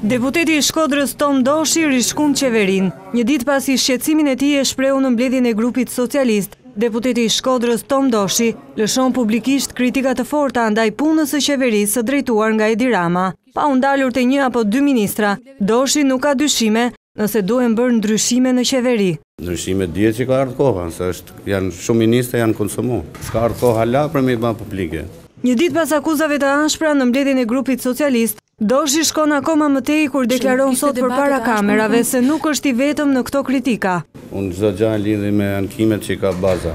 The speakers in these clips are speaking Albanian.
Deputeti i Shkodrës Tom Doshi rishkund qeverinë. Një ditë pasi shqetësimin e tij e shprehu në mbledhjen e grupit socialist, deputeti i Shkodrës Tom Doshi lëshon publikisht kritika të forta ndaj punës së qeverisë së drejtuar nga Edi Rama. Pa u ndalur te një apo dy ministra, Doshi nuk ka dyshime nëse duhen bërë ndryshime në qeveri. Ndryshime dihet që ka ardhur koha, se janë shumë ministra janë konsumu. S'ka ardhur koha hala për me bën publike. Një ditë pas akuzave të ashpra në mbledhjen e grupit socialist, Doshi shkon akoma më tej kur deklaron sot përpara kamerave se nuk është i vetëm në këto kritika. Unë çdo gjë lidhi me ankimet që ka baza,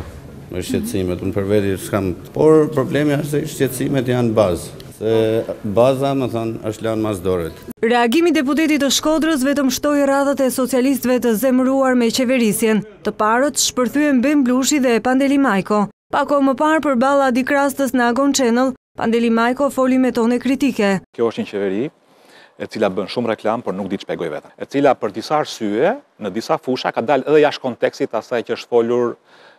me shqetësimet. Unë për veti s'kam, por problemi është se shqetësimet janë bazë. Se baza, më thonë, është lanë mas doret. Reagimi deputetit të Shkodrës vetëm shtoi radhët e socialistëve të zemëruar me qeverisjen. Të parët shpërthyen Ben Blushi dhe Pandeli Majko. Pa kohë më parë përballë Adi Krastës në Agon Channel, Pandeli Majko foli me tone kritike. Kjo është një qeveri e cila bën shumë reklam, por nuk di të shpjegoj vetëm. E cila për disa arsye, në disa fusha ka dalë edhe jashtë kontekstit asaj që është folur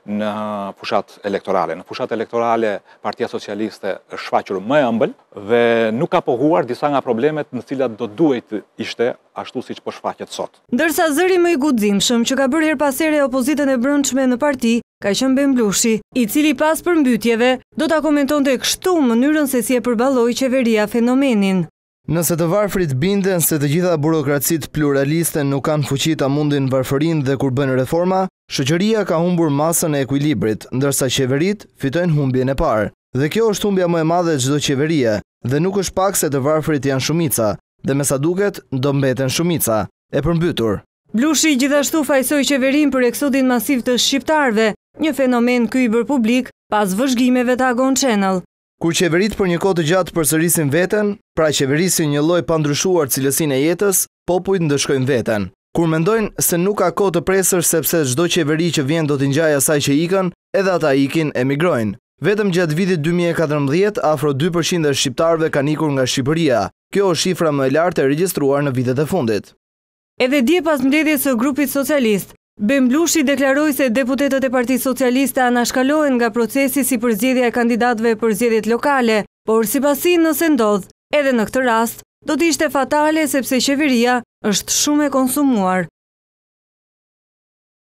në fushat elektorale. Në fushat elektorale, Partia Socialiste është shfaqur më e ëmbël dhe nuk ka pohuar disa nga problemet në cilat do duhet ishte ashtu siç po shfaqet sot. Ndërsa zëri më i guximshëm që ka bërë her pas here opozitën e brendshme në parti, ka qenë Ben Blushi, i cili pas përmbytjeve do ta komentonte kështu mënyrën se si e përballoi qeveria fenomenin. Nëse të varfrit binden se të gjitha burokracitë pluraliste nuk kanë fuqi ta mundin varfërinë dhe kur bën reforma, shoqëria ka humbur masën e ekuilibrit, ndërsa qeveritë fitojnë humbjen e parë. Dhe kjo është humbja më e madhe e çdo qeverie, dhe nuk është pak se të varfrit janë shumica, dhe me sa duket do mbeten shumica e përmbytur. Blushi gjithashtu fajsoi qeverinë për eksodin masiv të shqiptarëve, një fenomen ky i bërë publik pas vëzhgimeve të Agon Channel. Kur qeverit për një kohë të gjatë përsërisin veten, pra qeverisin një lloj pandryshuar cilësinë e jetës, popujt ndëshkojnë veten. Kur mendojnë se nuk ka kohë të presër sepse çdo qeveri që vjen do t'i ngjajë asaj që ikën, edhe ata ikin emigrojnë. Vetëm gjatë vitit 2014, afro 2% e shqiptarëve kanë ikur nga Shqipëria. Kjo është shifra më e lartë e regjistruar në vitet e fundit. Edhe dje pas mbledhjes së grupit socialist, Ben Blushi deklaroi se deputetët e Partisë Socialiste anashkalohen nga procesi si përzgjedhja e kandidatëve për zgjedhjet lokale, por sipas tij nëse ndodh, edhe në këtë rast, do të ishte fatale sepse qeveria është shumë e konsumuar.